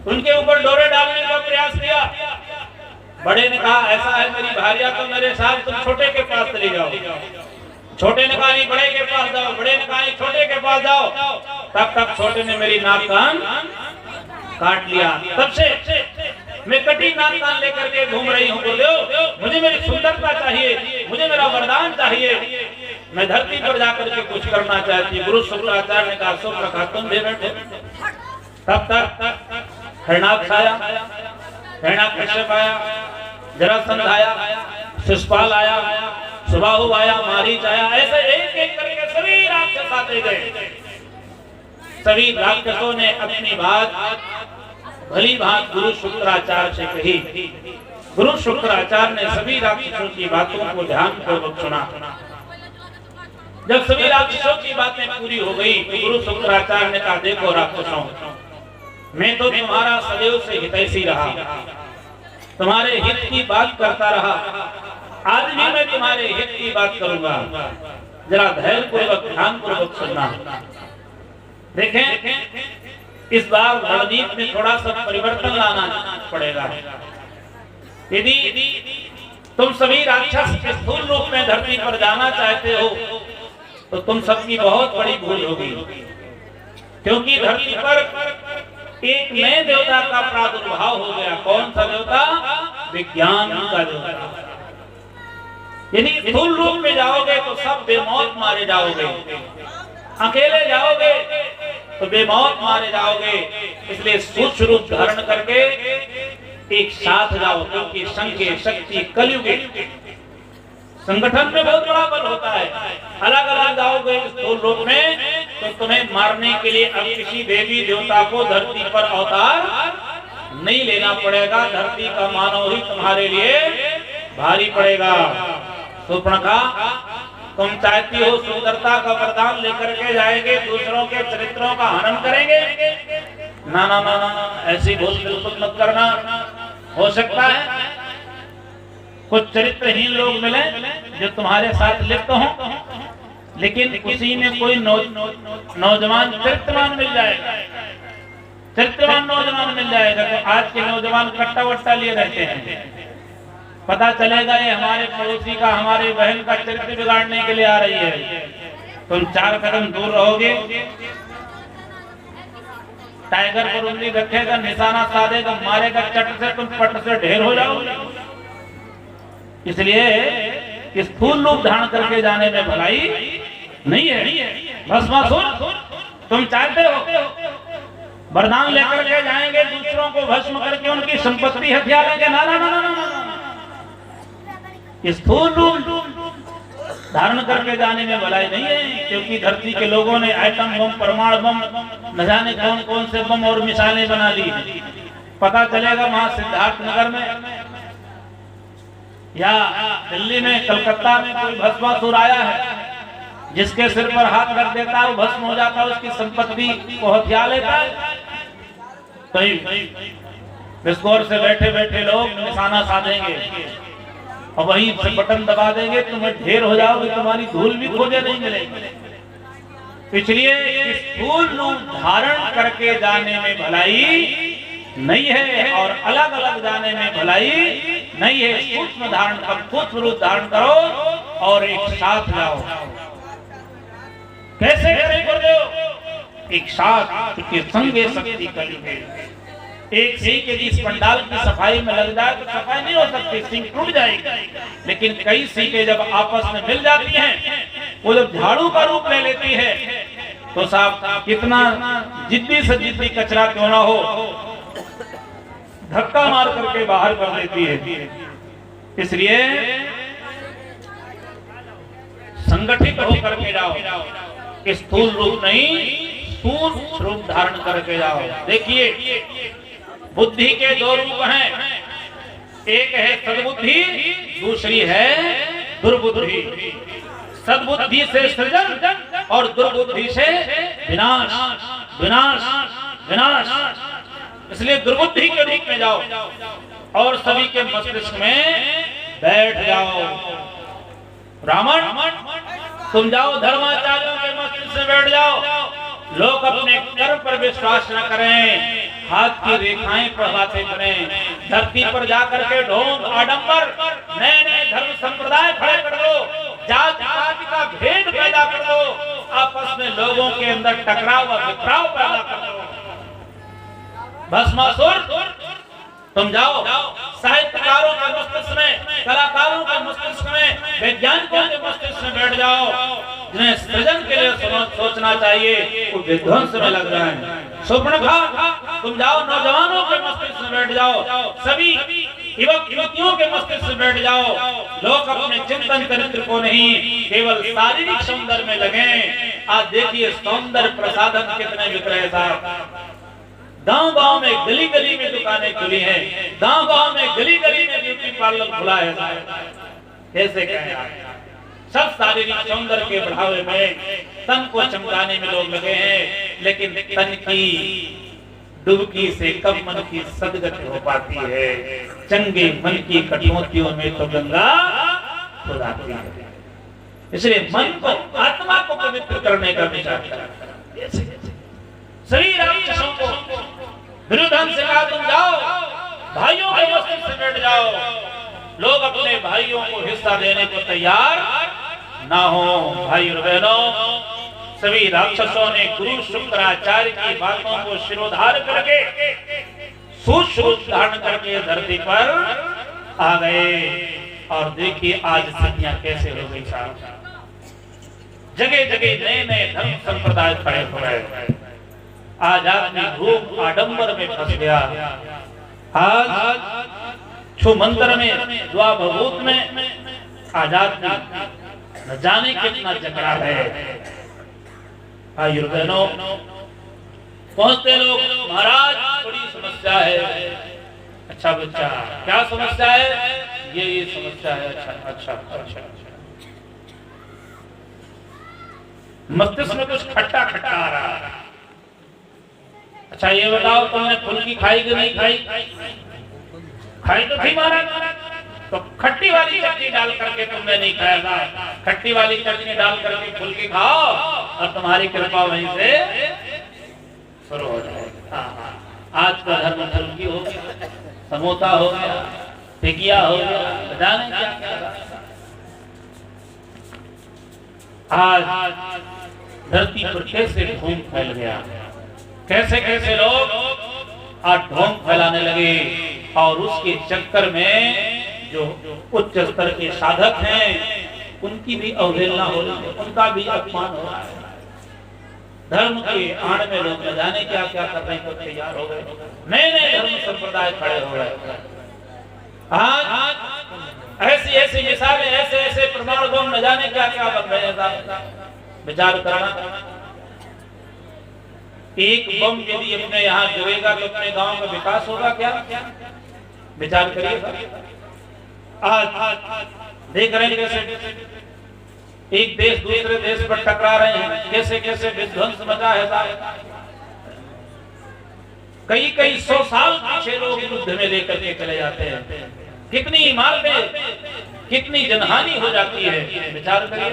उनके ऊपर डोरे डालने का प्रयास किया। बड़े ने कहा ऐसा है मेरी भारिया तो मेरे साथ, तुम छोटे के पास चले जाओ। छोटे ने कहा नहीं बड़े के पास जाओ, बड़े ने कहा नहीं छोटे के पास जाओ। तब तक छोटे ने मेरी नाक कान काट लिया। तब से मैं कटी नाक कान लेकर के घूम रही हूँ। बोले मुझे मेरी सुंदरता चाहिए, मुझे मेरा वरदान चाहिए, मैं धरती पर जाकर के कुछ करना चाहती हूँ। गुरु शुक्राचार्य ने कहा शुक्र कहा तुम भी बैठो। तब तक हरणाक्ष आया, हिरण्याकश्यप आया, जरासंध आया, शिशुपाल आया, सुबाहु आया, मारीच आया, ऐसे एक एक करके सभी राक्षस आते गए। सभी राक्षसों ने अपनी बात भली भांति गुरु शुक्राचार्य से कही। गुरु शुक्राचार्य ने सभी राक्षसों की बातों को ध्यानपूर्वक सुना। जब सभी राक्षसों की बातें पूरी हो गई तो गुरु शुक्राचार्य ने कहा देखो राक्षसों, मैं तो तुम्हारा सदैव से हितैषी रहा, तुम्हारे हित की बात करता रहा, आज भी मैं तुम्हारे हित की बात करूंगा। जरा धैर्य पूर्वक ध्यान पूर्वक सुनना। देखें इस बार रणनीति में थोड़ा सा परिवर्तन लाना पड़ेगा। यदि तुम सभी राक्षस के स्थूल रूप में धरती पर जाना चाहते हो तो तुम सबकी बहुत बड़ी भूल होगी, क्योंकि धरती पर एक नए देवता का प्रादुर्भाव हो गया। कौन सा देवता? विज्ञान का देवता। यदि स्थूल रूप में जाओगे तो सब बेमौत मारे जाओगे, अकेले जाओगे तो बेमौत मारे जाओगे। इसलिए सूक्ष्म रूप धारण करके एक साथ जाओ, क्योंकि संघ की शक्ति कलयुग संगठन में बहुत बड़ा बल होता है। अलग अलग जाओगे स्थूल रूप में तो तुम्हें मारने के लिए अब किसी देवी देवता को धरती पर अवतार नहीं लेना पड़ेगा। धरती का मानव ही तुम्हारे लिए भारी पड़ेगा। शूर्पणखा तुम चाहती हो सुंदरता का वरदान लेकर के जाएंगे, दूसरों के चरित्रों का हनन करेंगे? ना ना ना ना, ऐसी भूल बिल्कुल मत करना। हो सकता है कुछ चरित्रहीन लोग मिले जो तुम्हारे साथ लिप्त हों, लेकिन उसी में कोई नौजवान चरित्रवान मिल जाएगा, चरित्रवान नौजवान मिल जाएगा। तो आज के नौजवान कट्टा वट्टा लिए रहते हैं, पता चलेगा ये हमारे पड़ोसी का, हमारी बहन का चरित्र बिगाड़ने के लिए आ रही है। तुम 4 कदम दूर रहोगे, टाइगर पर उंगली रखेगा, निशाना साधेगा, मारेगा, चट से तुम पट से ढेर हो जाओगे। इसलिए स्थूल रूप धारण करके जाने में भलाई नहीं है। भस्मासुर तुम चाहते हो वरदान लेकर के जाएंगे, दूसरों को भस्म करके उनकी संपत्ति हथिया लेंगे? ना ना ना ना ना, स्थूल रूप धारण करके जाने में भलाई नहीं है। क्योंकि धरती के लोगों ने एटम बम, परमाणु बम, न जाने कौन कौन से बम और मिसाइलें बना ली। पता चलेगा वहां सिद्धार्थ नगर में या दिल्ली में, कलकत्ता में कोई भस्मासुर आया है, जिसके सिर पर हाथ रख देता है वो भस्म हो जाता है, उसकी संपत्ति को हथिया लेता है। कहीं विस्फोट से बैठे बैठे लोग निशाना साधेंगे और वहीं से बटन दबा देंगे, तुम्हें ढेर हो जाओगे, तुम्हारी धूल भी खोजे नहीं मिलेगी। इसलिए स्थूल रूप धारण करके जाने में भलाई नहीं है और अलग अलग जाने में भलाई नहीं है। सूक्ष्म धारण कर, सूक्ष्म रूप धारण करो और एक साथ जाओ। कैसे करें गुरुदेव? एक साथ, क्योंकि संगे शक्ति कली है। एक सिंह के जिस पंडाल की सफाई में लग जाए तो सफाई नहीं हो सकती, सिंह टूट जाएगी। लेकिन कई सिंहें जब आपस में मिल जाती हैं, वो जब झाड़ू का रूप ले लेती है तो साहब कितना जिद्दी से जिद्दी कचरा क्यों ना हो, धक्का मार करके बाहर कर देती है। इसलिए संगठित होकर के जाओ, स्थूल रूप नहीं, सूक्ष्म रूप धारण करके जाओ। देखिए बुद्धि के 2 रूप हैं, एक है सद्बुद्धि, दूसरी है दुर्बुद्धि। सद्बुद्धि से सृजन और दुर्बुद्धि से विनाश, विनाश, विनाश। इसलिए दुर्बुद्धि के रूप में जाओ और सभी के मस्तिष्क में बैठ जाओ। ब्राह्मण तुम जाओ, धर्माचार्यों के मस्तिष्क में बैठ जाओ। लोग अपने कर्म पर विश्वास न करें, हाथ की रेखाएं पढ़वाते बने, धरती पर जाकर के ढोंग आडंबर नए नए धर्म संप्रदाय खड़े कर दो, जात पात का भेद पैदा कर दो, आपस में लोगों के अंदर टकराव और बिखराव पैदा कर दो। भस्मासुर तुम जाओ साहित्यकारों के मस्तिष्क में, कलाकारों के मस्तिष्क में, वैज्ञानिकों के मस्तिष्क में बैठ जाओ, जिन्हें सृजन के लिए सोचना चाहिए वो विध्वंस में लग रहे हैं। सुपर्णखा तुम जाओ नौजवानों के मस्तिष्क में बैठ जाओ, सभी युवक युवतियों के मस्तिष्क में बैठ जाओ, लोग अपने चिंतन चरित्र को नहीं केवल शारीरिक सौंदर्य में लगे। आज देखिए सौंदर्य प्रसाधन कितने बिक रहे साहब, गांव-गांव में गली गली में दुकानें खुली हैं, गांव-गांव में गली गली में ब्यूटी पार्लर खुला है। कैसे कहें, सब शारीरिक सौंदर्य के बढ़ावे में तन को चमकाने में लोग लगे हैं, लेकिन तन की डुबकी से कब मन की सदगति हो पाती है। चंगे मन की कटौतियों में तो गंगा खुदाती है। इसलिए मन को, आत्मा को पवित्र करने का विचार करें। सभी राक्षसों को विरुद्ध से कहा तुम जाओ भाइयों के मस्तिष्क से बैठ जाओ। लोग अपने भाइयों को हिस्सा देने को तैयार ना हो। भाई और बहनों, सभी राक्षसों ने गुरु शुक्राचार्य की बातों को शिरोधार्य करके सूक्ष्म धारण करके धरती पर आ गए। और देखिए आज स्थितियां कैसे हो गई साहब, जगह जगह नए नए धर्म संप्रदाय खड़े हो गए। आज आदमी भूख आडंबर में फंस गया। आज छू मंत्र में, दुआ भभूत में आजाद न जाने कितना जकड़ा है। भाइयों बहनों, पहुंचते लोग महाराज बड़ी समस्या है। अच्छा बच्चा क्या समस्या है? ये समस्या है। अच्छा अच्छा अच्छा, मस्तिष्क में कुछ खट्टा खट्टा आ रहा है। अच्छा ये बताओ तुमने फुल्की खाई कि नहीं खाई? खाई तो थी महाराज, तो खट्टी वाली चटनी डाल करके तुमने नहीं खाया था। खट्टी वाली चटनी डाल करके फुल्की खाओ और तुम्हारी कृपा वहीं से शुरू हो जाएगी। आज का धर्म फुल्की हो गया, समोसा हो गया, टिकिया हो गया, जाने क्या। आज धरती पर कैसे ढोंग फैल गया, कैसे कैसे लोग आज ढोंग फैलाने लगे। और उसके चक्कर में जो उच्च स्तर के साधक हैं उनकी भी अवहेलना हो रही है, उनका भी अपमान हो रहा है। धर्म के आड़ में लोग न जाने क्या क्या करने को तैयार हो गए, नए नए धर्म संप्रदाय खड़े हो गए। आज ऐसी ऐसी मिसालें, ऐसे ऐसे प्रमाण बम न जाने क्या क्या बन रहे हैं। विचार करना, एक बम यदि अपने यहाँ गिरेगा तो अपने गांव का विकास होगा क्या? विचार करिए। आज देख रहे हैं कैसे एक देश दूसरे देश पर टकरा रहे हैं, कैसे कैसे विध्वंस मचा है। कई कई 100 साल पीछे लोग युद्ध में लेकर के चले जाते हैं। कितनी इमारतें, कितनी जनहानि हो जाती है। विचार करिए।